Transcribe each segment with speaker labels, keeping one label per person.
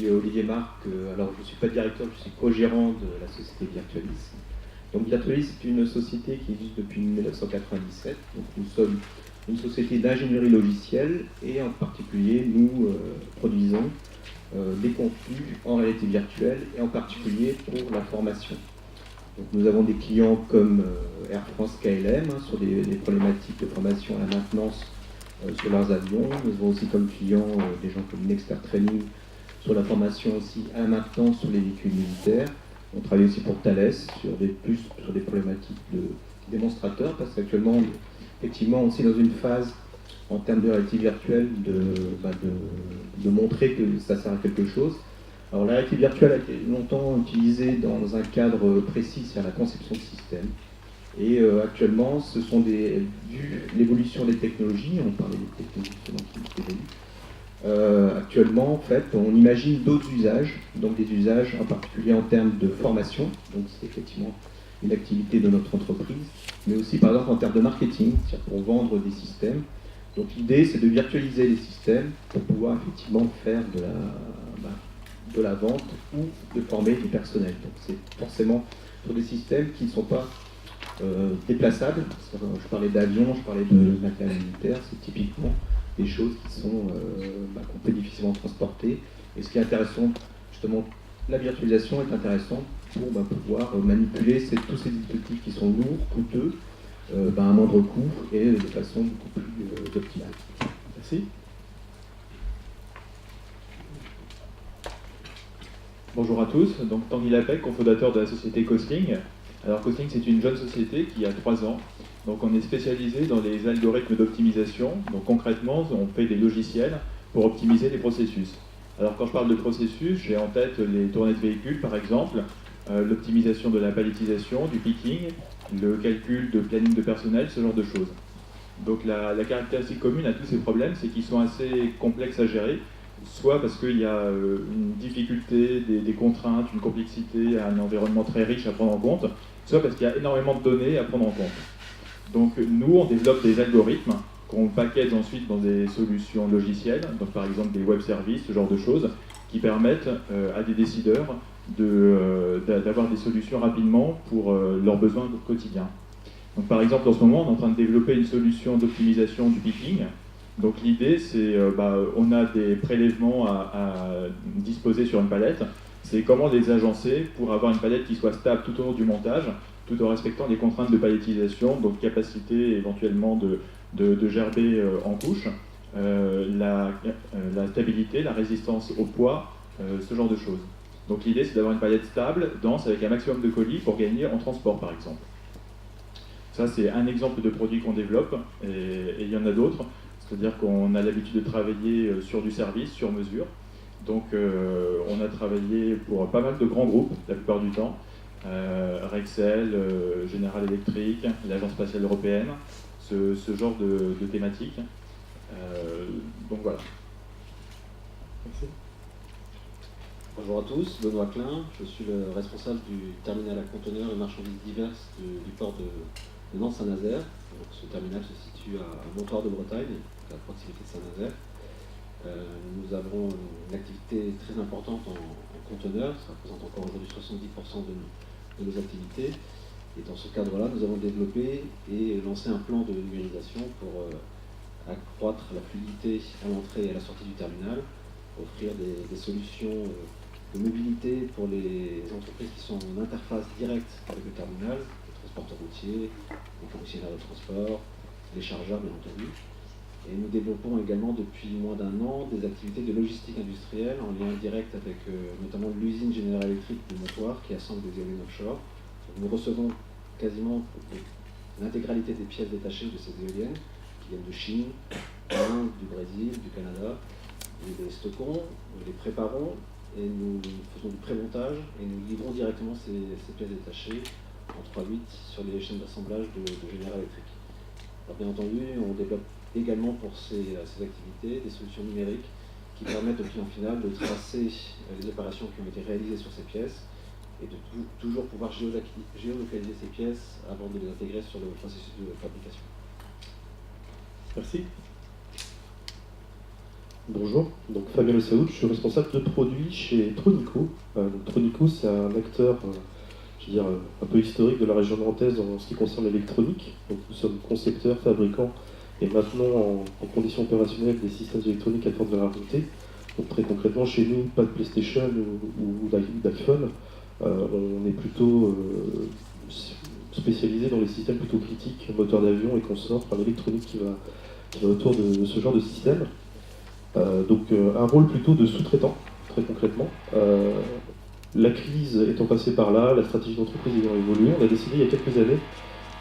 Speaker 1: suis Olivier Marc. Alors, je ne suis pas directeur, je suis co-gérant de la société Virtualis. Donc, Virtualis est une société qui existe depuis 1997. Donc, nous sommes une société d'ingénierie logicielle et en particulier, nous produisons des contenus en réalité virtuelle et en particulier pour la formation. Donc, nous avons des clients comme Air France KLM sur des problématiques de formation à la maintenance sur leurs avions. Nous avons aussi comme clients des gens comme Nexter Training sur la formation aussi à la maintenance sur les véhicules militaires. On travaille aussi pour Thales sur des problématiques de démonstrateurs parce qu'actuellement, effectivement, on est dans une phase en termes de réalité virtuelle de montrer que ça sert à quelque chose. Alors la réalité virtuelle a été longtemps utilisée dans un cadre précis, c'est-à-dire la conception de systèmes. Et actuellement, ce sont vu l'évolution des technologies, on parlait des technologies qui évoluent, actuellement, en fait, on imagine d'autres usages, donc des usages en particulier en termes de formation, donc c'est effectivement une activité de notre entreprise, mais aussi par exemple en termes de marketing, c'est-à-dire pour vendre des systèmes. Donc l'idée, c'est de virtualiser les systèmes pour pouvoir effectivement faire de la vente ou de former du personnel. Donc c'est forcément sur des systèmes qui ne sont pas déplaçables. Je parlais d'avions, je parlais de matériel militaire, c'est typiquement des choses qui sont qu'on peut difficilement transporter. Et ce qui est intéressant, justement, la virtualisation est intéressante pour pouvoir manipuler tous ces dispositifs qui sont lourds, coûteux, à un moindre coût et de façon beaucoup plus optimale. Merci.
Speaker 2: Bonjour à tous, donc Tanguy Lapec, cofondateur de la société Cosling. Alors Cosling, c'est une jeune société qui a 3 ans. Donc on est spécialisé dans les algorithmes d'optimisation. Donc concrètement, on fait des logiciels pour optimiser les processus. Alors quand je parle de processus, j'ai en tête les tournées de véhicules par exemple, l'optimisation de la palettisation, du picking, le calcul de planning de personnel, ce genre de choses. Donc la caractéristique commune à tous ces problèmes, c'est qu'ils sont assez complexes à gérer, soit parce qu'il y a une difficulté, des contraintes, une complexité, un environnement très riche à prendre en compte, soit parce qu'il y a énormément de données à prendre en compte. Donc nous, on développe des algorithmes qu'on package ensuite dans des solutions logicielles, donc par exemple des web services, ce genre de choses, qui permettent à des décideurs d'avoir des solutions rapidement pour leurs besoins quotidiens. Donc par exemple, en ce moment, on est en train de développer une solution d'optimisation du picking. Donc l'idée, c'est on a des prélèvements à disposer sur une palette. C'est comment les agencer pour avoir une palette qui soit stable tout au long du montage, tout en respectant les contraintes de palettisation, donc capacité éventuellement de gerber en couche, la stabilité, la résistance au poids, ce genre de choses. Donc l'idée, c'est d'avoir une palette stable, dense, avec un maximum de colis pour gagner en transport, par exemple. Ça, c'est un exemple de produit qu'on développe, et il y en a d'autres. C'est-à-dire qu'on a l'habitude de travailler sur du service, sur mesure. Donc on a travaillé pour pas mal de grands groupes, la plupart du temps. Rexel, General Electric, l'Agence spatiale européenne, ce genre de thématiques. Donc voilà. Merci.
Speaker 3: Bonjour à tous, Benoît Klein, je suis le responsable du terminal à conteneurs et marchandises diverses du port de Nantes-Saint-Nazaire. Ce terminal se situe à Montoire de Bretagne, à proximité de Saint-Nazaire. Nous avons une activité très importante en conteneurs, ça représente encore aujourd'hui 70% de nos activités. Et dans ce cadre-là, nous avons développé et lancé un plan de numérisation pour accroître la fluidité à l'entrée et à la sortie du terminal, offrir des solutions de mobilité pour les entreprises qui sont en interface directe avec le terminal, les transporteurs routiers, les commissionnaires de transport, les chargeurs bien entendu. Et nous développons également depuis moins d'1 an des activités de logistique industrielle en lien direct avec notamment l'usine General Electric de Montoire qui assemble des éoliennes offshore. Donc, nous recevons quasiment l'intégralité des pièces détachées de ces éoliennes qui viennent de Chine, d'Inde, du Brésil, du Canada. Nous les stockons, nous les préparons et nous faisons du pré-montage et nous livrons directement ces pièces détachées en 3/8 sur les chaînes d'assemblage de General Electric. Alors, bien entendu, on développe également pour ces activités des solutions numériques qui permettent au client final de tracer les opérations qui ont été réalisées sur ces pièces et de toujours pouvoir géolocaliser ces pièces avant de les intégrer sur le processus de fabrication.
Speaker 2: Merci.
Speaker 4: Bonjour, donc Fabien Le Saoud, je suis responsable de produits chez Tronico. Donc Tronico, c'est un acteur, je veux dire, un peu historique de la région nantaise en ce qui concerne l'électronique. Donc nous sommes concepteurs, fabricants et maintenant en condition opérationnelle des systèmes électroniques à forte valeur ajoutée. Donc très concrètement, chez nous, pas de PlayStation ou d'iPhone. On est plutôt spécialisé dans les systèmes plutôt critiques, moteurs d'avion et consorts, enfin l'électronique qui va autour de ce genre de système. Donc un rôle plutôt de sous-traitant, très concrètement. La crise étant passée par là, la stratégie d'entreprise ayant évolué, on a décidé il y a quelques années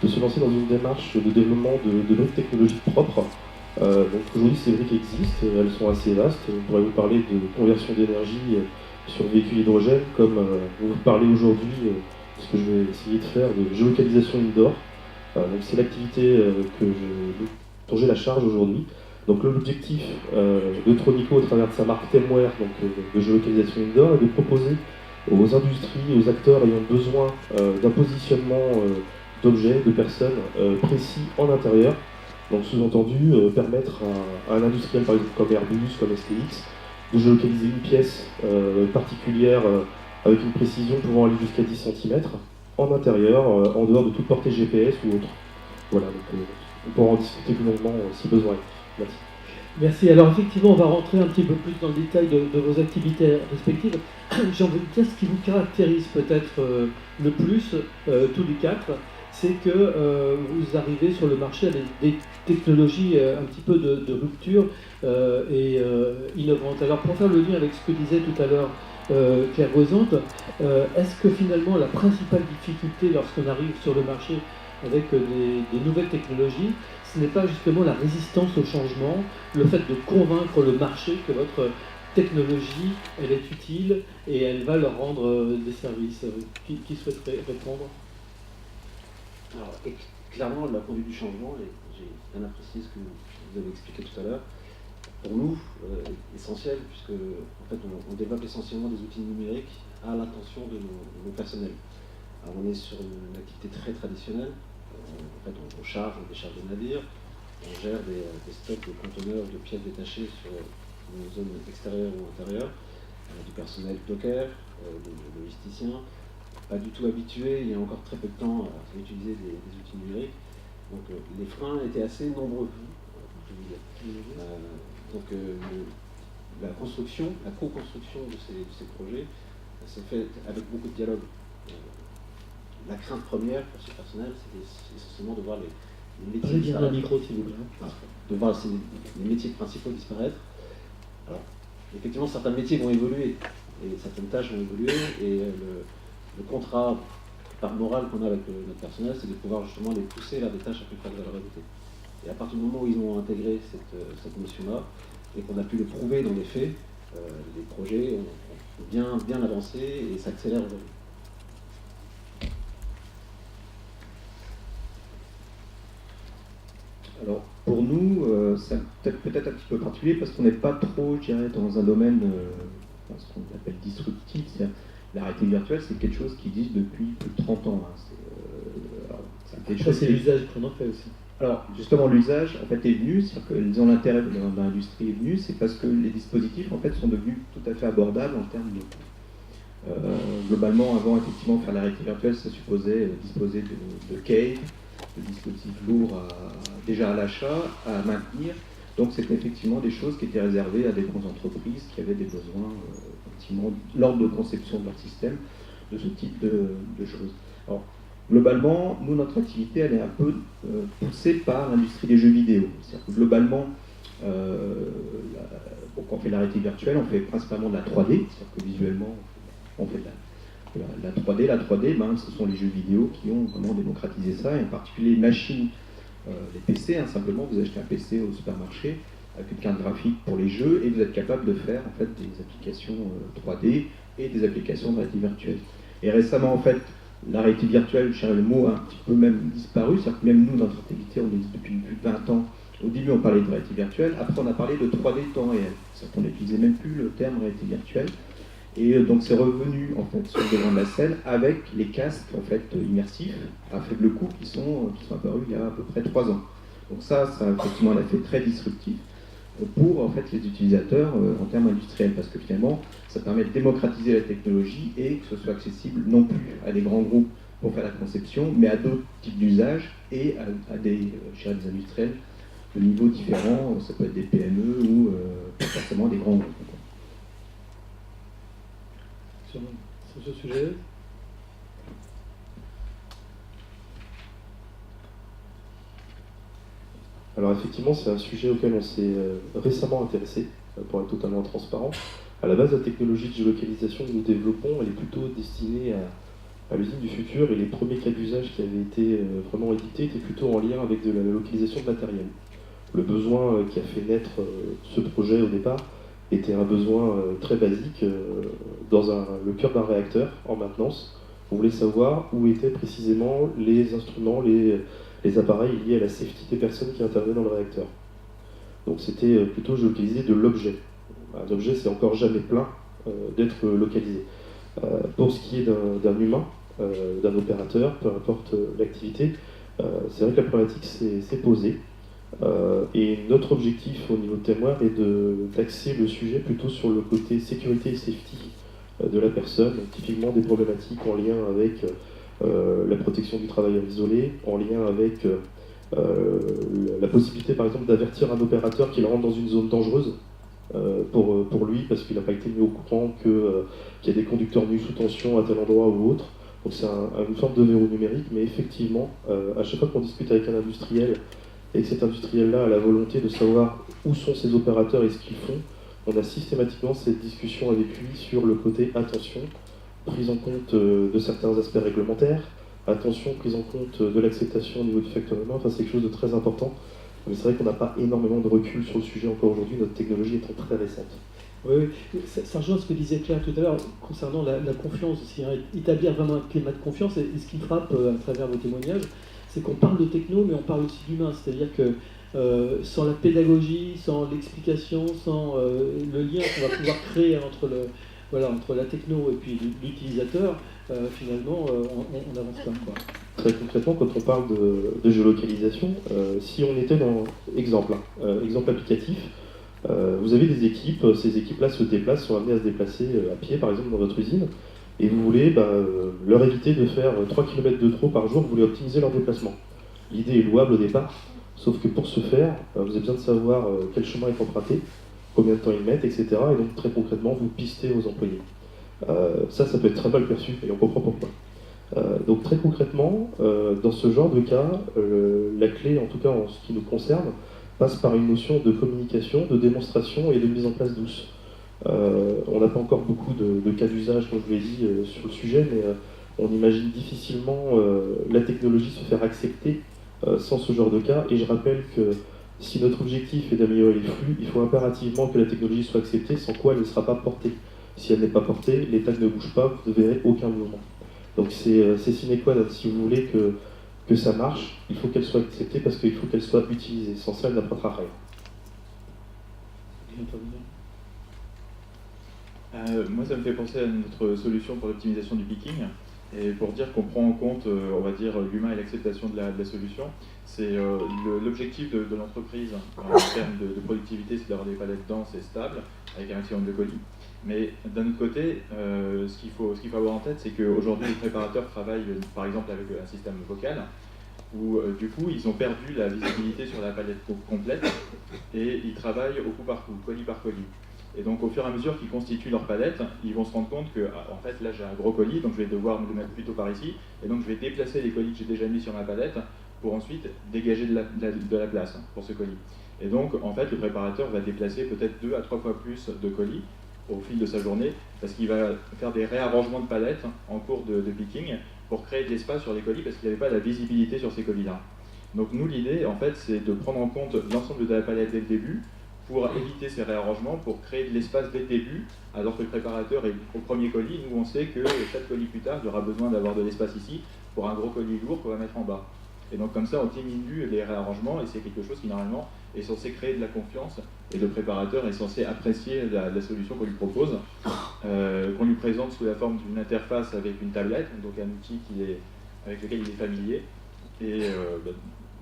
Speaker 4: de se lancer dans une démarche de développement de briques technologiques propres. Donc aujourd'hui ces briques existent, elles sont assez vastes. On pourrait vous parler de conversion d'énergie sur véhicules hydrogène, comme vous parlez aujourd'hui, ce que je vais essayer de faire, de géolocalisation indoor. Donc c'est l'activité dont j'ai la charge aujourd'hui. Donc l'objectif de Tronico au travers de sa marque Temware, donc de géolocalisation indoor, est de proposer aux industries, aux acteurs ayant besoin d'un positionnement d'objets, de personnes précis en intérieur. Donc sous-entendu, permettre à un industriel par exemple comme Airbus, comme STX, de géolocaliser une pièce particulière avec une précision pouvant aller jusqu'à 10 cm en intérieur, en dehors de toute portée GPS ou autre. Voilà, donc on pourra en discuter plus longuement si besoin. Merci.
Speaker 5: Merci. Alors effectivement, on va rentrer un petit peu plus dans le détail de vos activités respectives. J'ai envie de dire ce qui vous caractérise peut-être le plus, tous les quatre, c'est que vous arrivez sur le marché avec des technologies un petit peu de rupture et innovantes. Alors pour faire le lien avec ce que disait tout à l'heure Claire Gozante, est-ce que finalement la principale difficulté lorsqu'on arrive sur le marché avec des nouvelles technologies, ce n'est pas justement la résistance au changement, le fait de convaincre le marché que votre technologie, elle est utile et elle va leur rendre des services. Qui souhaiterait répondre?
Speaker 3: Alors, clairement, la conduite du changement, et j'ai bien apprécié ce que vous avez expliqué tout à l'heure, pour nous, essentiel, puisque en fait, on développe essentiellement des outils numériques à l'intention de nos personnels. Alors, on est sur une activité très traditionnelle. En fait, on charge, on décharge des navires, on gère des stocks de conteneurs, de pièces détachées sur une zone extérieure ou intérieure. On a du personnel docker, des logisticiens, pas du tout habitués, il y a encore très peu de temps, à utiliser des outils numériques. Donc les freins étaient assez nombreux, je veux dire. La construction, la co-construction de ces projets, s'est faite avec beaucoup de dialogue. La crainte première pour ce personnel, c'était essentiellement de voir les métiers disparaître.
Speaker 5: Micro, s'il vous plaît.
Speaker 3: De voir les métiers principaux disparaître. Alors, effectivement, certains métiers vont évoluer, et certaines tâches vont évoluer, et le contrat par morale qu'on a avec notre personnel, c'est de pouvoir justement les pousser vers des tâches à plus forte valeur ajoutée. Et à partir du moment où ils ont intégré cette notion-là, et qu'on a pu le prouver dans les faits, les projets ont bien avancé et s'accélèrent aujourd'hui.
Speaker 1: Alors, pour nous, c'est peut-être un petit peu particulier parce qu'on n'est pas trop, je dirais, dans un domaine, ce qu'on appelle disruptif. La réalité virtuelle, c'est quelque chose qui existe depuis plus de 30 ans.
Speaker 5: C'est l'usage qu'on en fait aussi.
Speaker 1: Alors, justement, l'usage, en fait, est venu, c'est-à-dire que disons, l'intérêt de l'industrie est venu, c'est parce que les dispositifs, en fait, sont devenus tout à fait abordables en termes de coût. Globalement, avant, effectivement, faire la réalité virtuelle, ça supposait disposer de caves, de dispositifs lourds déjà à l'achat, à maintenir. Donc c'était effectivement des choses qui étaient réservées à des grandes entreprises qui avaient des besoins, effectivement, lors de conception de leur système, de ce type de choses. Alors, globalement, nous, notre activité, elle est un peu poussée par l'industrie des jeux vidéo. C'est-à-dire que globalement, quand on fait la réalité virtuelle, on fait principalement de la 3D, c'est-à-dire que visuellement, on fait de la 3D. La 3D, ce sont les jeux vidéo qui ont vraiment démocratisé ça, et en particulier les machines, les PC, simplement vous achetez un PC au supermarché avec une carte graphique pour les jeux et vous êtes capable de faire en fait des applications 3D et des applications de réalité virtuelle. Et récemment en fait, la réalité virtuelle, le mot a un petit peu même disparu, c'est-à-dire que même nous, notre activité, on existe depuis plus de 20 ans. Au début on parlait de réalité virtuelle, après on a parlé de 3D temps réel, c'est-à-dire qu'on n'utilisait même plus le terme réalité virtuelle. Et donc c'est revenu en fait sur le devant de la scène avec les casques en fait immersifs à faible coût qui sont apparus il y a à peu près 3 ans. Donc ça a effectivement un effet très disruptif. pour en fait, les utilisateurs en termes industriels, parce que finalement, ça permet de démocratiser la technologie et que ce soit accessible non plus à des grands groupes pour faire la conception, mais à d'autres types d'usages et à des industriels de niveaux différents. Ça peut être des PME ou pas forcément des grands groupes.
Speaker 5: Sur ce sujet.
Speaker 4: Alors effectivement, c'est un sujet auquel on s'est récemment intéressé, pour être totalement transparent. À la base, la technologie de géolocalisation que nous développons, elle est plutôt destinée à l'usine du futur, et les premiers cas d'usage qui avaient été vraiment édités étaient plutôt en lien avec de la localisation de matériel. Le besoin qui a fait naître ce projet au départ était un besoin très basique. Dans le cœur d'un réacteur en maintenance, on voulait savoir où étaient précisément les instruments, les appareils liés à la safety des personnes qui intervenaient dans le réacteur. Donc c'était plutôt géolocaliser de l'objet. Un objet, c'est encore jamais plein d'être localisé. Pour ce qui est d'un humain, d'un opérateur, peu importe l'activité, c'est vrai que la problématique s'est posée. Et notre objectif au niveau de Témoire est d'axer le sujet plutôt sur le côté sécurité et safety de la personne, donc typiquement des problématiques en lien avec la protection du travailleur isolé, en lien avec la possibilité par exemple d'avertir un opérateur qu'il rentre dans une zone dangereuse pour lui parce qu'il n'a pas été mis au courant qu'il y a des conducteurs nus sous tension à tel endroit ou autre. Donc c'est une forme de verrou numérique, mais effectivement, à chaque fois qu'on discute avec un industriel et que cet industriel-là a la volonté de savoir où sont ses opérateurs et ce qu'ils font, on a systématiquement cette discussion avec lui sur le côté attention, prise en compte de certains aspects réglementaires, attention, prise en compte de l'acceptation au niveau du facteur humain, enfin c'est quelque chose de très important. Mais c'est vrai qu'on n'a pas énormément de recul sur le sujet encore aujourd'hui, notre technologie étant très récente.
Speaker 5: Oui, ça rejoint ce que disait Claire tout à l'heure concernant la confiance aussi, hein, établir vraiment un climat de confiance. Et ce qui me frappe à travers vos témoignages, c'est qu'on parle de techno, mais on parle aussi d'humain. C'est-à-dire que sans la pédagogie, sans l'explication, sans le lien qu'on va pouvoir créer entre la techno et puis l'utilisateur, finalement, on n'avance pas, quoi.
Speaker 4: Très concrètement, quand on parle de géolocalisation, si on était dans exemple applicatif, vous avez des équipes, ces équipes-là se déplacent, sont amenées à se déplacer à pied, par exemple, dans votre usine, et vous voulez leur éviter de faire 3 km de trop par jour, vous voulez optimiser leur déplacement. L'idée est louable au départ, sauf que pour ce faire, vous avez besoin de savoir quel chemin est emprunté, combien de temps ils mettent, etc. Et donc très concrètement, vous pistez vos employés. Ça peut être très mal perçu, et on comprend pourquoi. Donc très concrètement, dans ce genre de cas, la clé, en tout cas en ce qui nous concerne, passe par une notion de communication, de démonstration et de mise en place douce. On n'a pas encore beaucoup de cas d'usage, comme je vous l'ai dit, sur le sujet, mais on imagine difficilement la technologie se faire accepter sans ce genre de cas. Et je rappelle que si notre objectif est d'améliorer les flux, il faut impérativement que la technologie soit acceptée, sans quoi elle ne sera pas portée. Si elle n'est pas portée, les tags ne bougent pas, vous ne verrez aucun mouvement. Donc c'est sine qua non. Si vous voulez que ça marche, il faut qu'elle soit acceptée parce qu'il faut qu'elle soit utilisée. Sans ça, elle n'apportera rien.
Speaker 2: Moi, ça me fait penser à notre solution pour l'optimisation du picking. Et pour dire qu'on prend en compte, on va dire, l'humain et l'acceptation de la solution, c'est l'objectif de l'entreprise en termes de productivité, c'est d'avoir des palettes denses et stables, avec un maximum de colis. Mais d'un autre côté, ce qu'il faut avoir en tête, c'est qu'aujourd'hui, les préparateurs travaillent par exemple avec un système vocal, où du coup, ils ont perdu la visibilité sur la palette complète, et ils travaillent au coup par coup, colis par colis. Et donc au fur et à mesure qu'ils constituent leur palette, ils vont se rendre compte que, en fait, là j'ai un gros colis, donc je vais devoir me le mettre plutôt par ici, et donc je vais déplacer les colis que j'ai déjà mis sur ma palette, pour ensuite dégager de la place pour ce colis. Et donc, en fait, le préparateur va déplacer peut-être 2 à 3 fois plus de colis au fil de sa journée, parce qu'il va faire des réarrangements de palettes en cours de picking pour créer de l'espace sur les colis, parce qu'il n'avait pas la visibilité sur ces colis-là. Donc nous, l'idée, en fait, c'est de prendre en compte l'ensemble de la palette dès le début, pour éviter ces réarrangements, pour créer de l'espace dès le début, alors que le préparateur est au premier colis. Nous, on sait que 4 colis plus tard, il y aura besoin d'avoir de l'espace ici pour un gros colis lourd qu'on va mettre en bas. Et donc comme ça, on diminue les réarrangements, et c'est quelque chose qui, normalement, est censé créer de la confiance, et le préparateur est censé apprécier la solution qu'on lui propose, qu'on lui présente sous la forme d'une interface avec une tablette, donc un outil avec lequel il est familier, et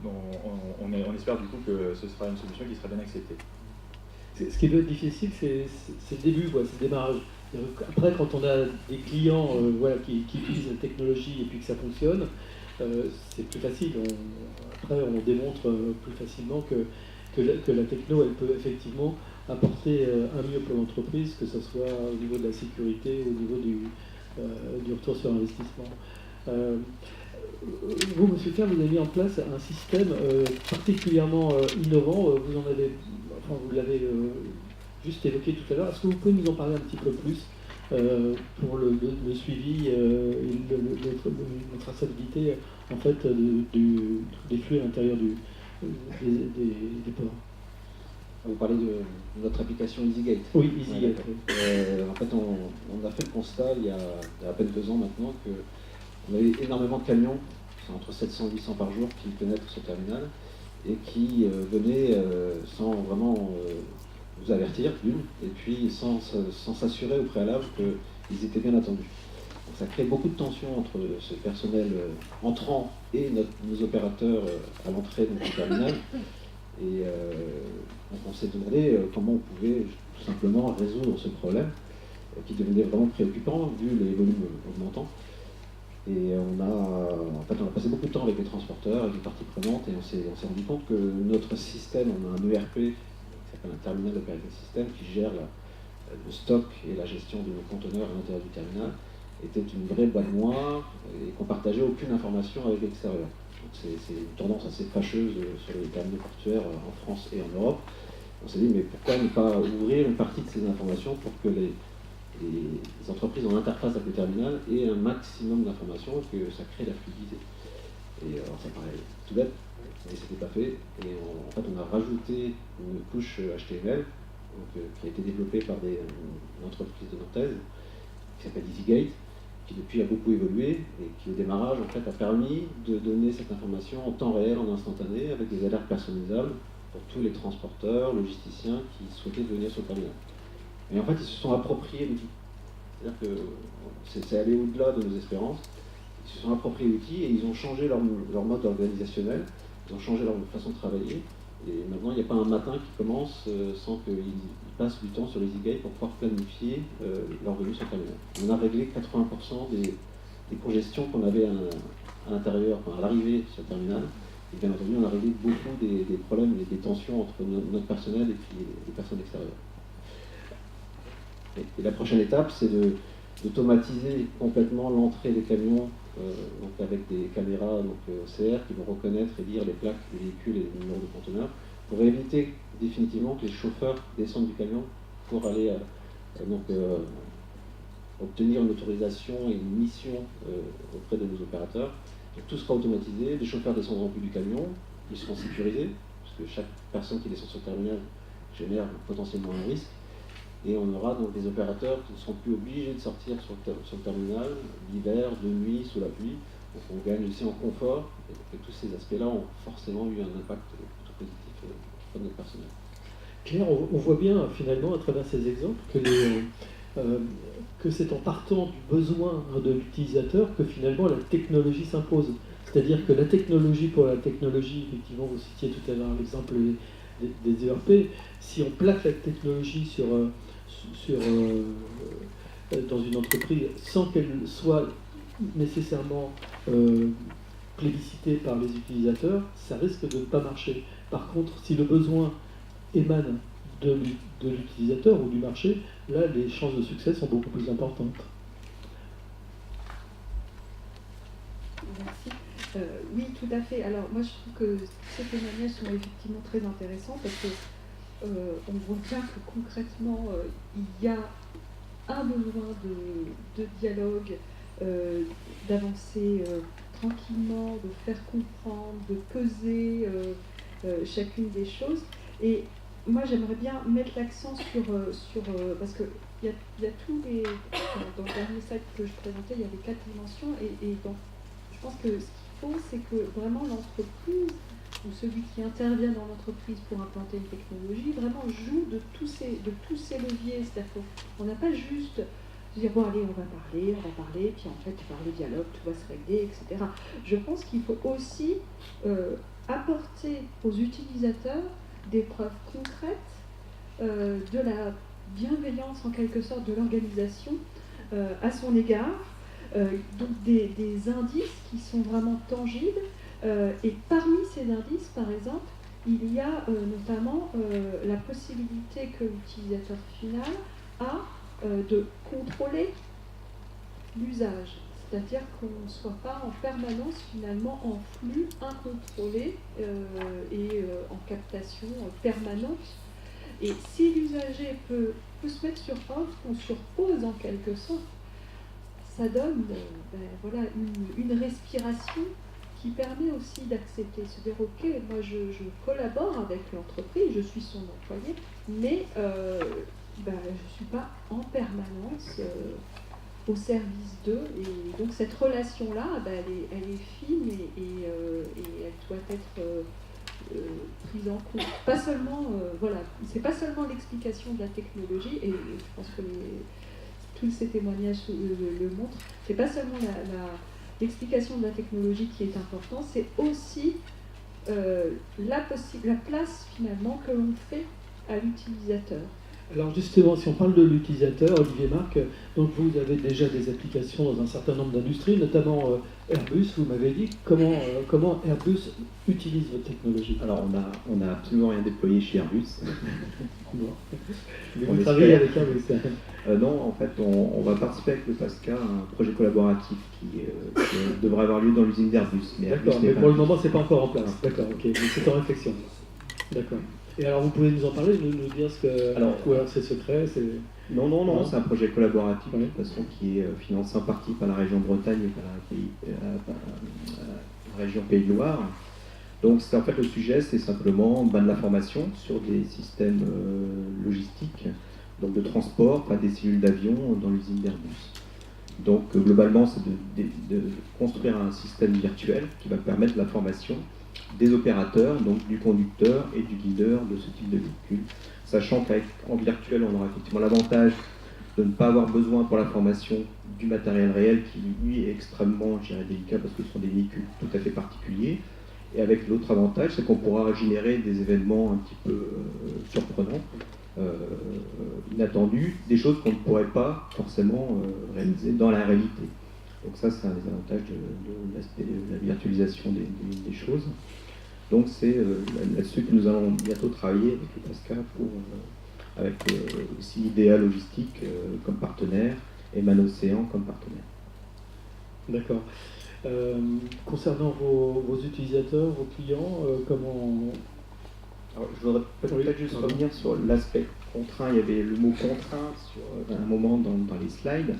Speaker 2: on espère du coup que ce sera une solution qui sera bien acceptée.
Speaker 5: Ce qui doit être difficile, c'est le début, quoi, c'est le démarrage. Après, quand on a des clients voilà, qui utilisent la technologie et puis que ça fonctionne, c'est plus facile. Après, on démontre plus facilement que la techno, elle peut effectivement apporter un mieux pour l'entreprise, que ce soit au niveau de la sécurité, au niveau du retour sur investissement. Vous, Monsieur Kerr, vous avez mis en place un système particulièrement innovant. Vous l'avez juste évoqué tout à l'heure. Est-ce que vous pouvez nous en parler un petit peu plus pour le suivi et notre traçabilité en fait des flux à l'intérieur des ports?
Speaker 3: Vous parlez de notre application EasyGate.
Speaker 5: Oui, EasyGate.
Speaker 3: En fait, on a fait le constat il y a à peine 2 ans maintenant qu'on avait énormément de camions, entre 700 et 800 par jour, qui pénètrent ce terminal et qui venaient sans vraiment nous avertir, d'une, et puis sans s'assurer au préalable qu'ils étaient bien attendus. Donc ça crée beaucoup de tensions entre ce personnel entrant et nos opérateurs à l'entrée du terminal. Et donc on s'est demandé comment on pouvait tout simplement résoudre ce problème qui devenait vraiment préoccupant vu les volumes augmentants. Et on a passé beaucoup de temps avec les transporteurs, avec les parties prenantes, et on s'est rendu compte que notre système, on a un ERP qui s'appelle un Terminal Operating System qui gère le stock et la gestion de nos conteneurs à l'intérieur du terminal, était une vraie boîte noire et qu'on partageait aucune information avec l'extérieur. C'est une tendance assez fâcheuse sur les terminaux portuaires en France et en Europe. On s'est dit, mais pourquoi ne pas ouvrir une partie de ces informations pour que les entreprises en interface avec le terminal aient un maximum d'informations et que ça crée la fluidité. Et alors ça paraît tout bête, mais c'était pas fait. Et en fait, on a rajouté une couche HTML qui a été développée par une entreprise de Nantaise qui s'appelle EasyGate, qui depuis a beaucoup évolué et qui au démarrage en fait a permis de donner cette information en temps réel, en instantané, avec des alertes personnalisables pour tous les transporteurs, logisticiens qui souhaitaient venir sur le terminal. Et en fait, ils se sont appropriés l'outil. C'est-à-dire que c'est allé au-delà de nos espérances. Ils se sont appropriés l'outil et ils ont changé leur mode organisationnel, ils ont changé leur façon de travailler. Et maintenant, il n'y a pas un matin qui commence sans qu'ils passent du temps sur EasyGate pour pouvoir planifier leur venue sur le terminal. On a réglé 80% des congestions qu'on avait à l'intérieur, à l'arrivée sur le terminal. Et bien entendu, on a réglé beaucoup des problèmes et des tensions entre notre personnel et puis les personnes extérieures. Et la prochaine étape, c'est d'automatiser complètement l'entrée des camions donc avec des caméras OCR qui vont reconnaître et lire les plaques des véhicules et les numéros de conteneurs pour éviter définitivement que les chauffeurs descendent du camion pour aller obtenir une autorisation et une mission auprès de nos opérateurs. Donc, tout sera automatisé, les chauffeurs descendront plus du camion, ils seront sécurisés, parce que chaque personne qui descend sur le terminal génère potentiellement un risque. Et on aura donc des opérateurs qui ne seront plus obligés de sortir sur le terminal l'hiver, de nuit, sous la pluie. Donc on gagne aussi en confort et tous ces aspects-là ont forcément eu un impact plutôt positif pour notre personnel.
Speaker 5: Claire, on voit bien finalement à travers ces exemples que c'est en partant du besoin de l'utilisateur que finalement la technologie s'impose. C'est-à-dire que la technologie pour la technologie, effectivement vous citiez tout à l'heure l'exemple des ERP, si on plaque la technologie dans une entreprise sans qu'elle soit nécessairement plébiscitée par les utilisateurs, ça risque de ne pas marcher. Par contre, si le besoin émane de l'utilisateur ou du marché, là, les chances de succès sont beaucoup plus importantes.
Speaker 6: Merci. Oui, tout à fait. Alors, moi, je trouve que ces témoignages sont effectivement très intéressants parce que on voit bien que concrètement, il y a un besoin de dialogue, d'avancer tranquillement, de faire comprendre, de peser chacune des choses. Et moi, j'aimerais bien mettre l'accent sur parce que il y a tous les... Dans le dernier slide que je présentais, il y avait 4 dimensions et donc, je pense que ce qu'il faut, c'est que vraiment l'entreprise ou celui qui intervient dans l'entreprise pour implanter une technologie vraiment joue de tous ces leviers. C'est-à-dire qu'on n'a pas juste dire bon allez on va parler, puis en fait par le dialogue tout va se régler, etc. Je pense qu'il faut aussi apporter aux utilisateurs des preuves concrètes de la bienveillance en quelque sorte de l'organisation à son égard, donc des indices qui sont vraiment tangibles, et parmi ces indices, par exemple, il y a notamment la possibilité que l'utilisateur final a de contrôler l'usage, c'est-à-dire qu'on ne soit pas en permanence finalement en flux incontrôlé et en captation permanente. Et si l'usager peut se mettre sur off ou sur pause en quelque sorte, ça donne voilà, une respiration qui permet aussi d'accepter, se dire ok, moi je collabore avec l'entreprise, je suis son employé, mais je ne suis pas en permanence au service d'eux, et donc cette relation-là, elle est fine et elle doit être prise en compte. Pas seulement, voilà, c'est pas seulement l'explication de la technologie, et je pense que tous ces témoignages le montrent, c'est pas seulement l'explication de la technologie qui est importante, c'est aussi la place finalement que l'on fait à l'utilisateur.
Speaker 5: Alors justement, si on parle de l'utilisateur, Olivier Marc, donc vous avez déjà des applications dans un certain nombre d'industries, notamment Airbus, vous m'avez dit. Comment Airbus utilise votre technologie?
Speaker 1: Alors on n'a absolument rien déployé chez Airbus.
Speaker 5: Mais vous travaillez avec Airbus.
Speaker 1: Non, en fait, on va participer avec le PASCA à un projet collaboratif qui devrait avoir lieu dans l'usine d'Airbus.
Speaker 5: D'accord, mais pour le moment, c'est pas encore en place. D'accord, ok, mais c'est en réflexion. D'accord. Et alors, vous pouvez nous en parler, nous dire ce que...
Speaker 1: Alors,
Speaker 5: ou alors c'est secret, c'est...
Speaker 1: Non, c'est un projet collaboratif de toute façon qui est financé en partie par la région Bretagne et par la région Pays de Loire. Donc en fait le sujet c'est simplement de la formation sur des systèmes logistiques, donc de transport, pas des cellules d'avion dans l'usine d'Airbus. Donc globalement c'est de construire un système virtuel qui va permettre la formation des opérateurs, donc du conducteur et du guideur de ce type de véhicule, sachant qu'en virtuel on aura effectivement l'avantage de ne pas avoir besoin pour la formation du matériel réel qui lui est extrêmement, je dirais, délicat parce que ce sont des véhicules tout à fait particuliers. Et avec l'autre avantage, c'est qu'on pourra générer des événements un petit peu surprenants, inattendus, des choses qu'on ne pourrait pas forcément réaliser dans la réalité. Donc ça, c'est un des avantages de l'aspect de la virtualisation des choses. Donc c'est là-dessus que nous allons bientôt travailler avec le PASCA avec aussi IDEA Logistique comme partenaire et ManOcéan comme partenaire.
Speaker 5: D'accord. Concernant vos utilisateurs, vos clients, comment...
Speaker 1: Alors, je voudrais peut-être juste revenir sur l'aspect contraint. Il y avait le mot contraint sur un moment dans les slides.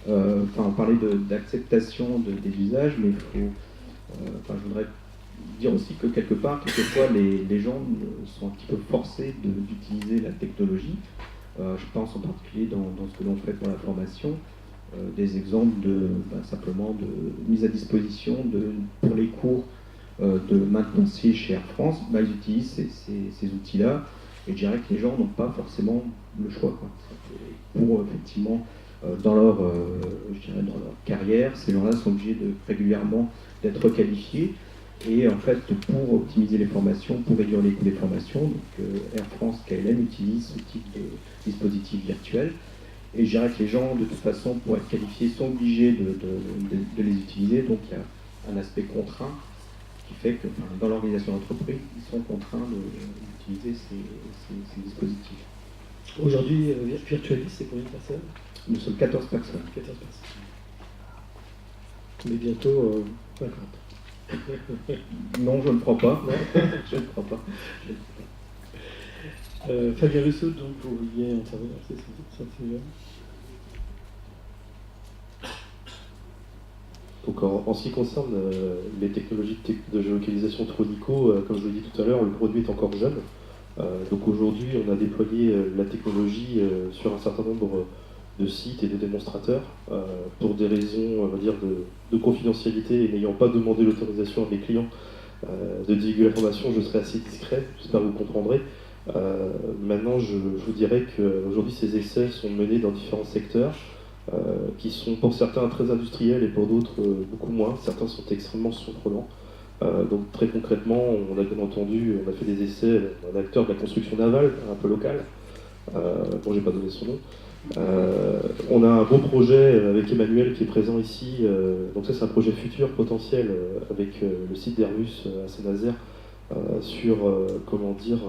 Speaker 1: On parlait d'acceptation des usages, mais je voudrais dire aussi que quelquefois, les gens sont un petit peu forcés d'utiliser la technologie. Je pense en particulier dans ce que l'on fait pour la formation, des exemples simplement de mise à disposition pour les cours de maintenanciers chez Air France. Ils utilisent ces outils-là, et je dirais que les gens n'ont pas forcément le choix, quoi. Pour effectivement, dans leur carrière, ces gens-là sont obligés régulièrement d'être requalifiés. Et en fait, pour optimiser les formations, pour réduire les coûts des formations, donc Air France KLM utilise ce type de dispositif virtuel. Et je dirais que les gens, de toute façon, pour être qualifiés, sont obligés de les utiliser. Donc il y a un aspect contraint qui fait que dans l'organisation d'entreprise, ils sont contraints d'utiliser ces dispositifs.
Speaker 5: Aujourd'hui, Virtualis, c'est combien de personnes?
Speaker 1: Nous sommes 14 personnes.
Speaker 5: 14 personnes. Mais bientôt 50.
Speaker 1: Non, je ne crois pas. Je ne crois pas.
Speaker 5: Fabien Russo, donc vous vouliez intervenir sur ce sujet.
Speaker 4: Donc en ce qui concerne les technologies de géolocalisation Tronico, comme je l'ai dit tout à l'heure, le produit est encore jeune. Donc aujourd'hui, on a déployé la technologie sur un certain nombre de sites et de démonstrateurs pour des raisons, on va dire, de confidentialité, et n'ayant pas demandé l'autorisation à mes clients de divulguer l'information, je serai assez discret, j'espère que vous comprendrez. Maintenant, je vous dirais qu'aujourd'hui, ces essais sont menés dans différents secteurs qui sont pour certains très industriels et pour d'autres beaucoup moins. Certains sont extrêmement surprenants. Donc très concrètement, on a bien entendu, on a fait des essais d'un acteur de la construction navale, un peu local, Bon, j'ai pas donné son nom. On a un beau projet avec Emmanuel qui est présent ici. Donc ça, c'est un projet futur potentiel avec le site d'Airbus à Saint-Nazaire sur, comment dire,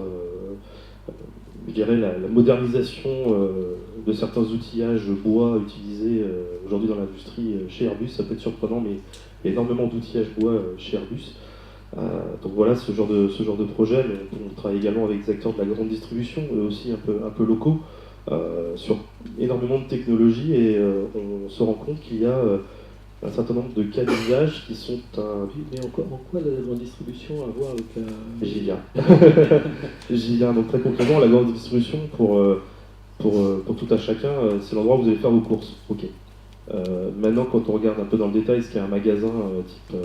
Speaker 4: je dirais la modernisation de certains outillages bois utilisés aujourd'hui dans l'industrie chez Airbus. Ça peut être surprenant, mais il y a énormément d'outillages bois chez Airbus. Donc voilà, ce genre de projet. Mais on travaille également avec des acteurs de la grande distribution, eux aussi un peu locaux, sur énormément de technologies, et on se rend compte qu'il y a un certain nombre de cas d'usage qui sont
Speaker 5: Mais en quoi la grande distribution a à voir avec la...
Speaker 4: J'y viens. J'y viens. Donc très concrètement, la grande distribution, pour tout à chacun, c'est l'endroit où vous allez faire vos courses. Ok. Maintenant, quand on regarde un peu dans le détail ce qu'est un magasin type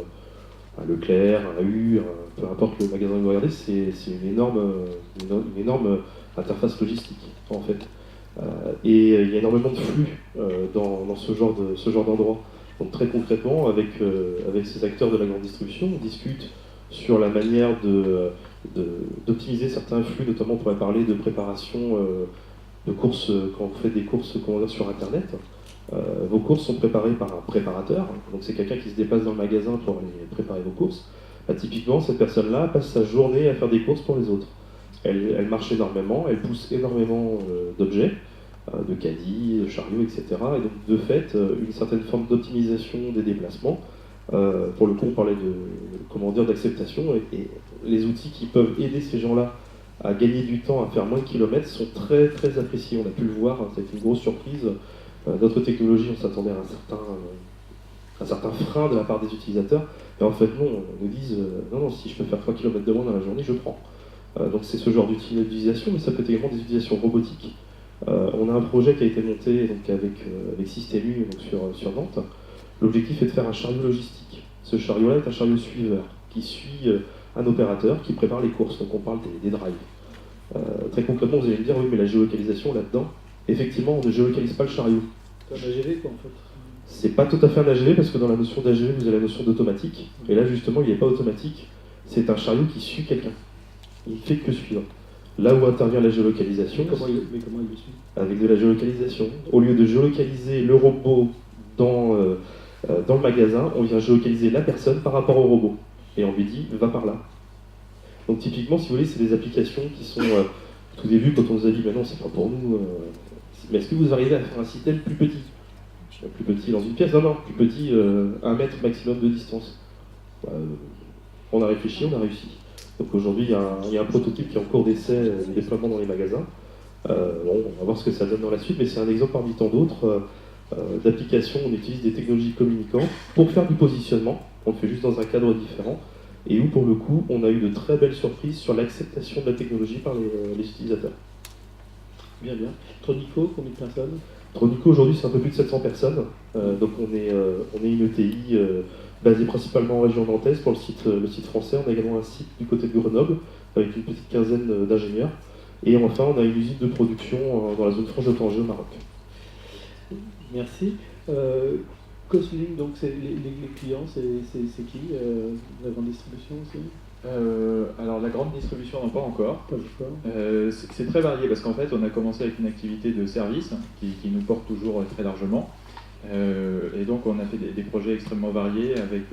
Speaker 4: un Leclerc, un U, peu importe le magasin que vous regardez, c'est une énorme interface logistique, en fait. Et il y a énormément de flux dans ce genre d'endroit. Donc très concrètement, avec ces acteurs de la grande distribution, on discute sur la manière d'optimiser certains flux, notamment on pourrait parler de préparation de courses, quand vous faites des courses sur Internet. Vos courses sont préparées par un préparateur, donc c'est quelqu'un qui se déplace dans le magasin pour aller préparer vos courses. Typiquement, cette personne-là passe sa journée à faire des courses pour les autres. Elle marche énormément, elle pousse énormément d'objets, de caddies, de chariots, etc. Et donc, de fait, une certaine forme d'optimisation des déplacements. Pour le coup, on parlait d'acceptation, et les outils qui peuvent aider ces gens-là à gagner du temps, à faire moins de kilomètres, sont très très appréciés. On a pu le voir, ça a été une grosse surprise. Notre technologie, on s'attendait à un certain frein de la part des utilisateurs, et en fait non, on nous dit non, si je peux faire 3 km de moins dans la journée, je prends. Donc c'est ce genre d'utilisation, mais ça peut être également des utilisations robotiques. On a un projet qui a été monté donc, avec Système U sur Nantes. L'objectif est de faire un chariot logistique. Ce chariot-là est un chariot suiveur qui suit un opérateur qui prépare les courses, donc on parle des drives. Très concrètement, vous allez me dire, oui, mais la géolocalisation là-dedans, effectivement, on ne géolocalise pas le chariot.
Speaker 5: C'est un AGV, quoi, en fait.
Speaker 4: C'est pas tout à fait un AGV, parce que dans la notion d'AGV, vous avez la notion d'automatique. Et là, justement, il n'est pas automatique. C'est un chariot qui suit quelqu'un. Il ne fait que suivre. Là où intervient la géolocalisation,
Speaker 5: Comment il le suit?
Speaker 4: avec de la géolocalisation. Au lieu de géolocaliser le robot dans le magasin, on vient géolocaliser la personne par rapport au robot. Et on lui dit, va par là. Donc typiquement, si vous voulez, c'est des applications qui sont... au tout début, quand on nous a dit, mais non, c'est pas pour nous... mais est-ce que vous arrivez à faire un système plus petit? Plus petit dans une pièce? Non, plus petit, 1 mètre maximum de distance. On a réfléchi, on a réussi. Donc aujourd'hui, il y a un prototype qui est en cours d'essai de déploiement dans les magasins. On va voir ce que ça donne dans la suite, mais c'est un exemple parmi tant d'autres d'applications. On utilise des technologies communicantes pour faire du positionnement. On le fait juste dans un cadre différent. Et où, pour le coup, on a eu de très belles surprises sur l'acceptation de la technologie par les utilisateurs.
Speaker 5: Bien. Tronico, combien de personnes?
Speaker 4: Tronico, aujourd'hui, c'est un peu plus de 700 personnes. Donc on est une ETI basée principalement en région nantaise pour le site français. On a également un site du côté de Grenoble avec une petite quinzaine d'ingénieurs. Et enfin, on a une usine de production dans la zone franche de Tanger au Maroc.
Speaker 5: Merci. Cosling, donc les clients, c'est qui? La grande distribution aussi?
Speaker 2: Alors la grande distribution, non, pas encore.
Speaker 5: Pas encore.
Speaker 2: C'est très varié parce qu'en fait on a commencé avec une activité de service qui nous porte toujours très largement. Et donc on a fait des projets extrêmement variés avec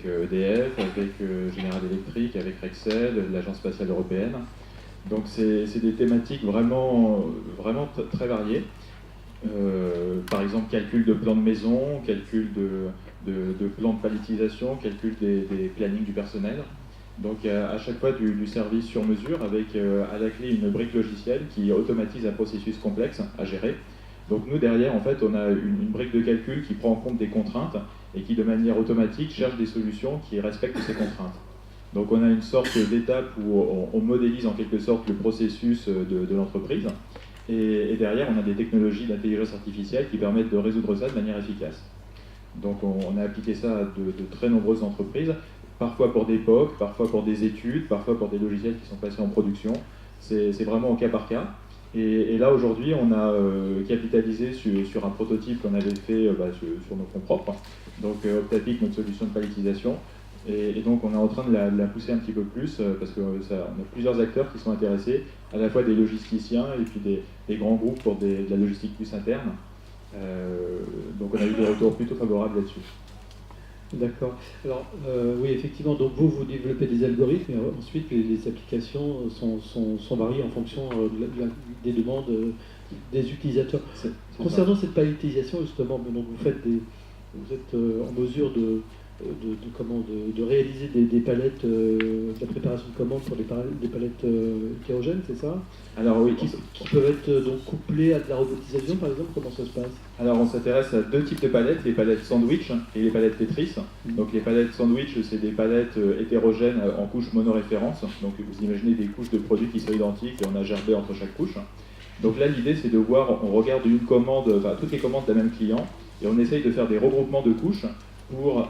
Speaker 2: EDF, avec General Electric, avec Rexel, l'Agence spatiale européenne. Donc c'est des thématiques vraiment très variées. Par exemple, calcul de plan de maison, calcul de plan de palettisation, calcul des plannings du personnel. Donc à chaque fois du service sur mesure avec à la clé une brique logicielle qui automatise un processus complexe à gérer. Donc nous derrière en fait on a une brique de calcul qui prend en compte des contraintes et qui de manière automatique cherche des solutions qui respectent ces contraintes. Donc on a une sorte d'étape où on modélise en quelque sorte le processus de l'entreprise et derrière on a des technologies d'intelligence artificielle qui permettent de résoudre ça de manière efficace. Donc on a appliqué ça à de très nombreuses entreprises, parfois pour des POC, parfois pour des études, parfois pour des logiciels qui sont passés en production. C'est vraiment au cas par cas. Et là aujourd'hui on a capitalisé sur un prototype qu'on avait fait sur nos fonds propres. Donc Optapic, notre solution de palettisation, Et donc on est en train de la pousser un petit peu plus parce qu'on a plusieurs acteurs qui sont intéressés, à la fois des logisticiens et puis des grands groupes pour de la logistique plus interne. Donc on a eu des retours plutôt favorables là-dessus.
Speaker 5: D'accord. Alors, oui, effectivement, donc vous développez des algorithmes et ensuite les applications sont variées en fonction des demandes des utilisateurs. Concernant cette palettisation, justement, donc vous êtes en mesure de réaliser des palettes, de la préparation de commandes pour des palettes hétérogènes, c'est ça?
Speaker 2: Alors oui.
Speaker 5: Qui peuvent être donc couplées à de la robotisation, par exemple. Comment ça se passe?
Speaker 2: Alors on s'intéresse à deux types de palettes, les palettes sandwich et les palettes Tetris. Donc les palettes sandwich, c'est des palettes hétérogènes en couches monoréférences. Donc vous imaginez des couches de produits qui sont identiques et on a gerbé entre chaque couche. Donc là l'idée c'est de voir, on regarde une commande, enfin toutes les commandes d'un même client et on essaye de faire des regroupements de couches pour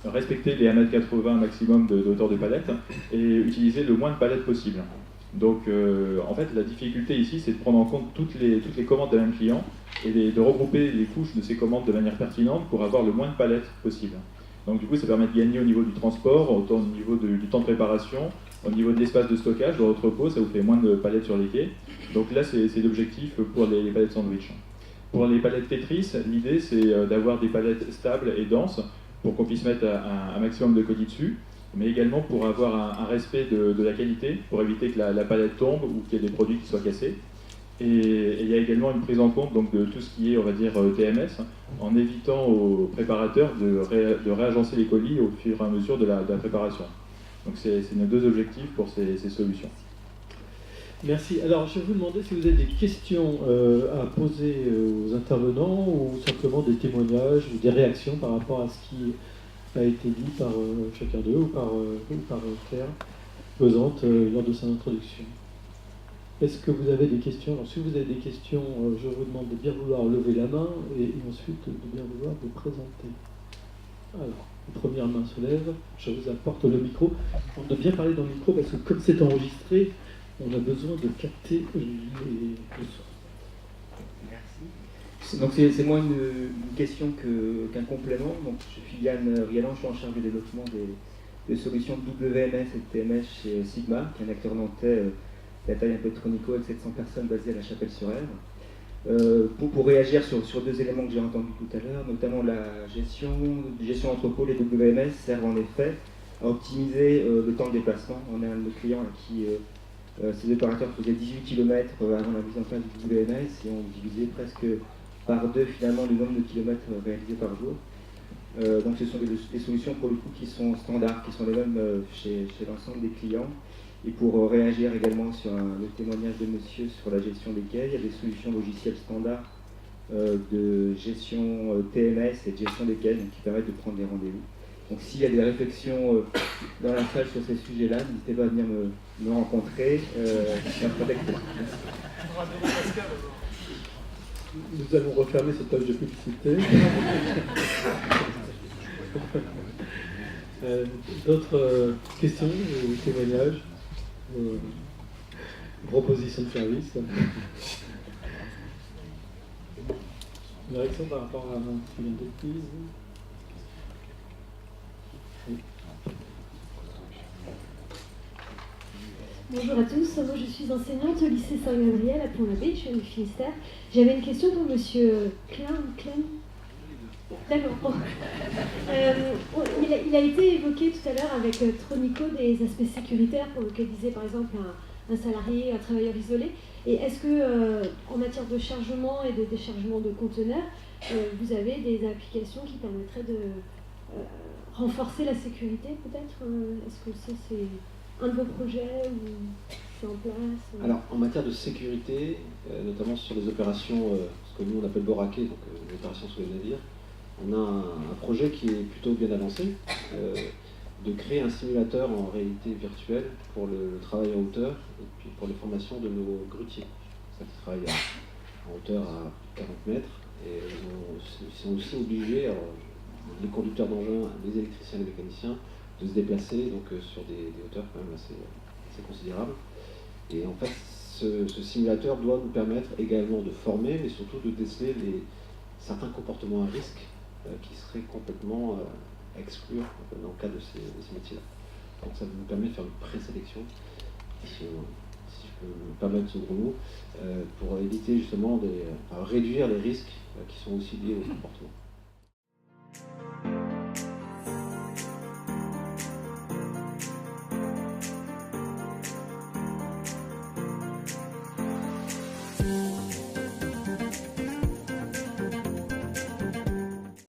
Speaker 2: respecter les 1m80 maximum de hauteur de palette et utiliser le moins de palettes possible. Donc en fait la difficulté ici c'est de prendre en compte toutes les commandes d'un même client et de regrouper les couches de ces commandes de manière pertinente pour avoir le moins de palettes possible. Donc du coup ça permet de gagner au niveau du transport, au niveau du temps de préparation, au niveau de l'espace de stockage, de l'entrepôt, ça vous fait moins de palettes sur les quais. Donc là c'est l'objectif pour les palettes sandwich. Pour les palettes Tetris, l'idée c'est d'avoir des palettes stables et denses pour qu'on puisse mettre un maximum de colis dessus, mais également pour avoir un respect de la qualité, pour éviter que la palette tombe ou qu'il y ait des produits qui soient cassés. Et il y a également une prise en compte donc, de tout ce qui est, on va dire, TMS, en évitant aux préparateurs de réagencer les colis au fur et à mesure de la préparation. Donc c'est nos deux objectifs pour ces solutions.
Speaker 5: Merci. Alors, je vais vous demander si vous avez des questions à poser aux intervenants ou simplement des témoignages ou des réactions par rapport à ce qui a été dit par chacun d'eux ou par Claire Pesante lors de son introduction. Est-ce que vous avez des questions? Alors, si vous avez des questions, je vous demande de bien vouloir lever la main et ensuite de bien vouloir vous présenter. Alors, la première main se lève, je vous apporte le micro. On doit bien parler dans le micro parce que comme c'est enregistré, on a besoin de capter le son.
Speaker 7: Merci. Donc c'est moins une question qu'un complément. Donc, je suis Yann Rielan, je suis en charge du développement des solutions WMS et TMS chez Sigma, qui est un acteur nantais la taille un peu Tronico avec 700 personnes basées à La Chapelle-sur-Erdre. Pour réagir sur deux éléments que j'ai entendus tout à l'heure, notamment la gestion entrepôt, les WMS servent en effet à optimiser le temps de déplacement. On a un de nos clients là, qui ces opérateurs faisaient 18 km avant la mise en place du WMS et ont divisé presque par deux finalement le nombre de kilomètres réalisés par jour. Donc ce sont des solutions pour le coup qui sont standards, qui sont les mêmes chez l'ensemble des clients. Et pour réagir également sur le témoignage de monsieur sur la gestion des quais, il y a des solutions logicielles standards de gestion TMS et de gestion des quais qui permettent de prendre des rendez-vous. Donc s'il y a des réflexions dans la salle sur ces sujets-là, n'hésitez pas à venir me rencontrer.
Speaker 5: Nous allons refermer cette page de publicité. D'autres questions ou témoignages, propositions de service? Une réaction par rapport à ce qui vient d'être dit?
Speaker 8: Bonjour à tous, moi je suis enseignante au lycée Saint-Gabriel à Pont-l'Abbé, je suis du Finistère. J'avais une question pour monsieur Klein. D'accord. Il a été évoqué tout à l'heure avec Tronico des aspects sécuritaires pour localiser par exemple un salarié, un travailleur isolé. Et est-ce que en matière de chargement et de déchargement de conteneurs, vous avez des applications qui permettraient de renforcer la sécurité peut-être? Est-ce que c'est un de vos projets ou c'est en place?
Speaker 3: Alors, en matière de sécurité, notamment sur les opérations, ce que nous on appelle boraquées, donc les opérations sur les navires, on a un projet qui est plutôt bien avancé, de créer un simulateur en réalité virtuelle pour le travail en hauteur et puis pour les formations de nos grutiers. Ça qui travaillent en hauteur à 40 mètres et ils sont aussi obligés, alors, les conducteurs d'engins, les électriciens et les mécaniciens, de se déplacer donc, sur des hauteurs quand même assez considérables. Et en fait, ce simulateur doit nous permettre également de former, mais surtout de déceler certains comportements à risque qui seraient complètement exclure dans le cadre de ces métiers-là. Donc ça nous permet de faire une présélection, si je peux me permettre ce gros mot, pour éviter justement réduire les risques qui sont aussi liés au comportement.